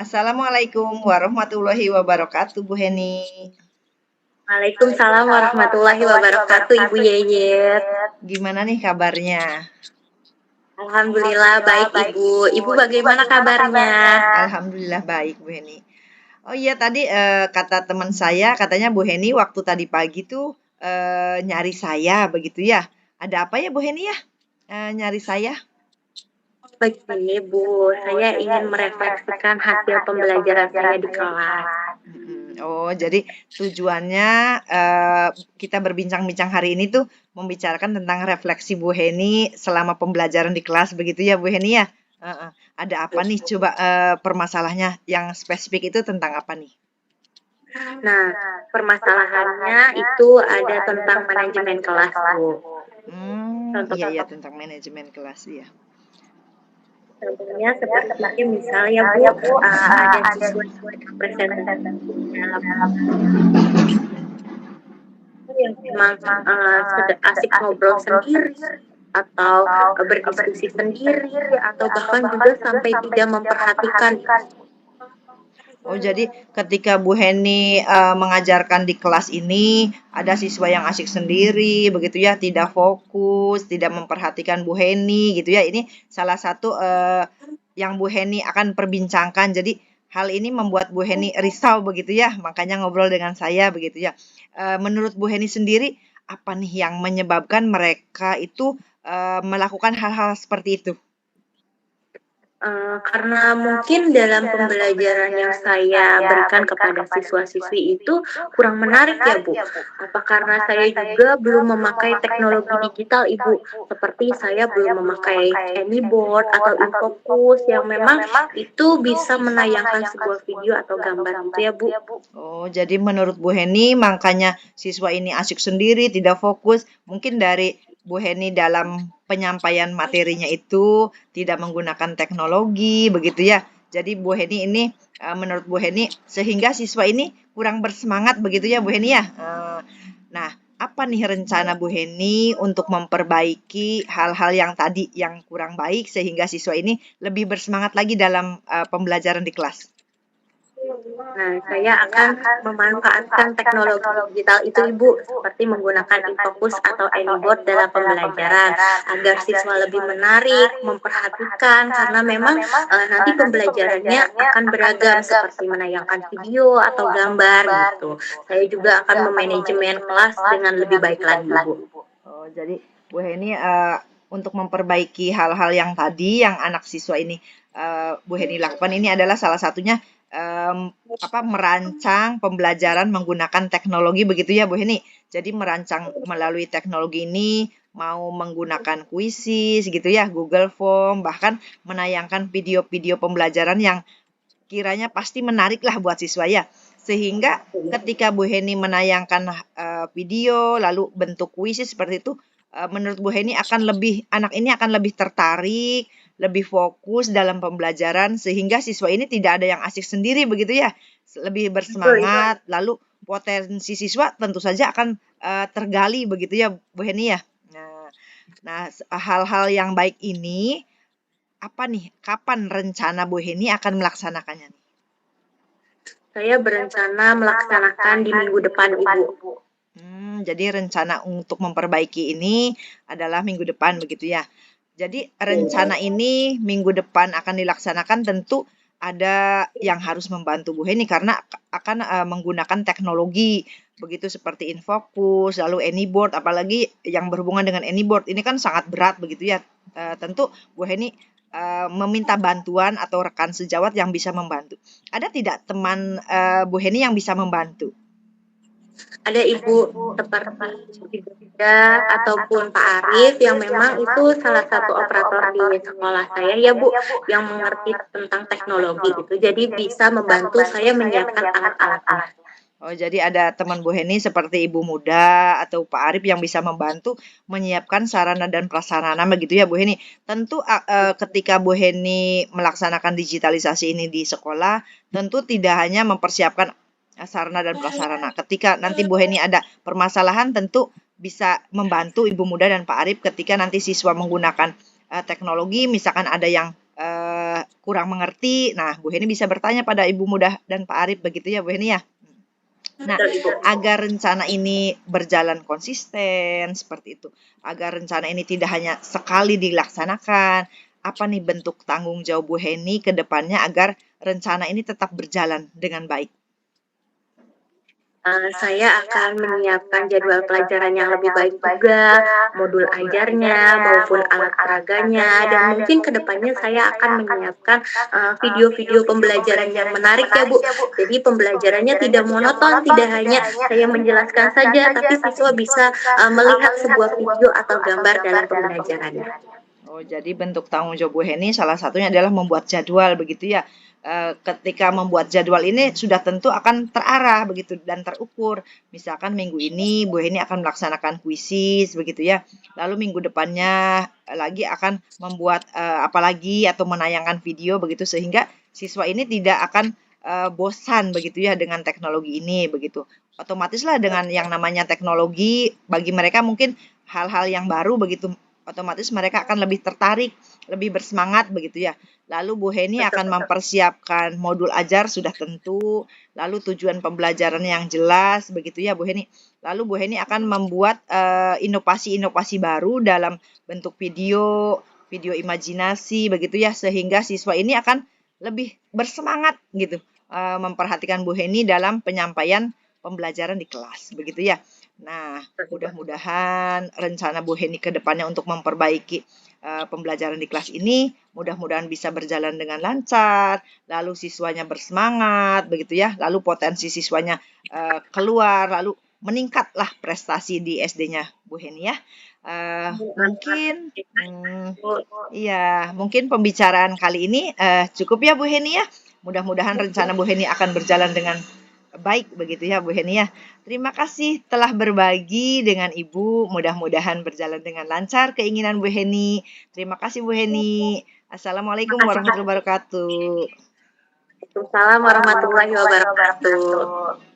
Assalamualaikum warahmatullahi wabarakatuh, Bu Heni. Waalaikumsalam warahmatullahi wabarakatuh, Ibu Yeyet. Gimana nih kabarnya? Alhamdulillah baik, Ibu. Ibu bagaimana kabarnya? Alhamdulillah baik, Bu Heni. Oh iya, tadi kata teman saya, katanya Bu Heni waktu tadi pagi tuh nyari saya, begitu ya? Ada apa ya, Bu Heni ya? Nyari saya? Begini, Bu, saya ingin merefleksikan hasil pembelajaran saya di kelas. Oh, jadi tujuannya kita berbincang-bincang hari ini tuh membicarakan tentang refleksi Bu Heni selama pembelajaran di kelas, begitu ya, Bu Heni ya? Heeh. Ada apa nih? Coba permasalahannya yang spesifik itu tentang apa nih? Nah, permasalahannya itu ada tentang manajemen kelas, Bu. Iya ya, tentang manajemen kelas ya. Contohnya seperti misalnya, Bu, ada siswa yang presentasi dalam yang memang asik ngobrol sendiri atau berdiskusi sendiri atau bahkan juga sampai tidak memperhatikan. Oh, jadi ketika Bu Heni mengajarkan di kelas ini, ada siswa yang asik sendiri, begitu ya, tidak fokus, tidak memperhatikan Bu Heni, gitu ya. Ini salah satu yang Bu Heni akan perbincangkan. Jadi hal ini membuat Bu Heni risau, begitu ya. Makanya ngobrol dengan saya, begitu ya. Menurut Bu Heni sendiri, apa nih yang menyebabkan mereka itu melakukan hal-hal seperti itu? Karena mungkin dalam pembelajaran yang saya berikan kepada siswa-siswi itu kurang menarik ya, Bu. Apa karena saya juga belum memakai teknologi digital, Ibu, seperti saya belum memakai Anyboard atau Infocus yang memang itu bisa menayangkan sebuah video atau gambar gitu ya, Bu. Oh, jadi menurut Bu Heni makanya siswa ini asyik sendiri, tidak fokus. Mungkin dari Bu Heni dalam penyampaian materinya itu tidak menggunakan teknologi, begitu ya. Jadi Bu Heni ini menurut Bu Heni sehingga siswa ini kurang bersemangat, begitu ya Bu Heni ya. Nah, apa nih rencana Bu Heni untuk memperbaiki hal-hal yang tadi yang kurang baik sehingga siswa ini lebih bersemangat lagi dalam pembelajaran di kelas? Nah, saya akan memanfaatkan teknologi digital itu, Ibu, seperti menggunakan Infocus atau Anyboard dalam pembelajaran, agar siswa lebih menarik, memperhatikan, karena memang nanti pembelajarannya akan beragam, seperti menayangkan video atau gambar gitu. Saya juga akan memanajemen kelas dengan lebih baik lagi, Ibu. Oh, jadi Bu Heni untuk memperbaiki hal-hal yang tadi yang anak siswa ini Bu Heni lakukan ini adalah salah satunya merancang pembelajaran menggunakan teknologi, begitu ya Bu Heni. Jadi merancang melalui teknologi ini mau menggunakan kuisis gitu ya, Google Form, bahkan menayangkan video-video pembelajaran yang kiranya pasti menarik lah buat siswa ya. Sehingga ketika Bu Heni menayangkan video lalu bentuk kuisis seperti itu, menurut Bu Heni anak ini akan lebih tertarik, lebih fokus dalam pembelajaran sehingga siswa ini tidak ada yang asik sendiri, begitu ya. Lebih bersemangat, lalu potensi siswa tentu saja akan tergali, begitu ya Bu Heni ya. Nah, hal-hal yang baik ini apa nih? Kapan rencana Bu Heni akan melaksanakannya? Saya berencana melaksanakan di minggu depan, Ibu. Jadi rencana untuk memperbaiki ini adalah minggu depan, begitu ya. Jadi rencana ini minggu depan akan dilaksanakan, tentu ada yang harus membantu Bu Heni karena akan menggunakan teknologi begitu seperti Infocus, lalu Anyboard, apalagi yang berhubungan dengan Anyboard ini kan sangat berat, begitu ya. Tentu Bu Heni meminta bantuan atau rekan sejawat yang bisa membantu. Ada tidak teman Bu Heni yang bisa membantu? Ada Ibu seperti Ibu Ida ataupun Pak Arif yang memang itu salah satu operator di sekolah saya ya, Bu, yang mengerti tentang teknologi itu. Jadi bisa membantu saya menyiapkan alat-alatnya. Oh, jadi ada teman Bu Heni seperti Ibu Muda atau Pak Arif yang bisa membantu menyiapkan sarana dan prasarana, begitu ya Bu Heni. Tentu ketika Bu Heni melaksanakan digitalisasi ini di sekolah, tentu tidak hanya mempersiapkan sarana dan prasarana. Ketika nanti Bu Heni ada permasalahan, tentu bisa membantu Ibu Muda dan Pak Arif ketika nanti siswa menggunakan teknologi, misalkan ada yang kurang mengerti, nah Bu Heni bisa bertanya pada Ibu Mudah dan Pak Arif begitu ya Bu Heni ya. Nah, Betul, Ibu. agar rencana ini berjalan konsisten seperti itu, agar rencana ini tidak hanya sekali dilaksanakan, apa nih bentuk tanggung jawab Bu Heni ke depannya agar rencana ini tetap berjalan dengan baik? Saya akan menyiapkan jadwal pelajaran yang lebih baik juga, modul ajarnya maupun alat peraganya, dan mungkin kedepannya saya akan menyiapkan video-video pembelajaran yang menarik ya Bu. Jadi pembelajarannya tidak monoton, tidak hanya saya menjelaskan saja, tapi siswa bisa melihat sebuah video atau gambar dalam pembelajarannya. Oh, jadi bentuk tanggung jawab Bu Heni salah satunya adalah membuat jadwal begitu ya. Ketika membuat jadwal ini sudah tentu akan terarah begitu dan terukur. Misalkan minggu ini Bu Heni akan melaksanakan kuisis begitu ya. Lalu minggu depannya lagi akan membuat apalagi atau menayangkan video begitu sehingga siswa ini tidak akan bosan begitu ya dengan teknologi ini begitu. Otomatislah dengan yang namanya teknologi bagi mereka mungkin hal-hal yang baru begitu, otomatis mereka akan lebih tertarik, lebih bersemangat begitu ya. Lalu Bu Heni akan mempersiapkan modul ajar sudah tentu, lalu tujuan pembelajaran yang jelas begitu ya Bu Heni. Lalu Bu Heni akan membuat inovasi-inovasi baru dalam bentuk video, video imajinasi begitu ya, sehingga siswa ini akan lebih bersemangat gitu memperhatikan Bu Heni dalam penyampaian pembelajaran di kelas begitu ya. Nah, mudah-mudahan rencana Bu Heni ke depannya untuk memperbaiki pembelajaran di kelas ini mudah-mudahan bisa berjalan dengan lancar, lalu siswanya bersemangat begitu ya, lalu potensi siswanya keluar, lalu meningkatlah prestasi di SD-nya Bu Heni ya. Mungkin iya, mungkin pembicaraan kali ini cukup ya Bu Heni ya. Mudah-mudahan rencana Bu Heni akan berjalan dengan baik begitu ya Bu Heni ya. Terima kasih telah berbagi dengan Ibu. Mudah-mudahan berjalan dengan lancar keinginan Bu Heni. Terima kasih Bu Heni. Assalamualaikum warahmatullahi wabarakatuh. Waalaikumsalam warahmatullahi wabarakatuh.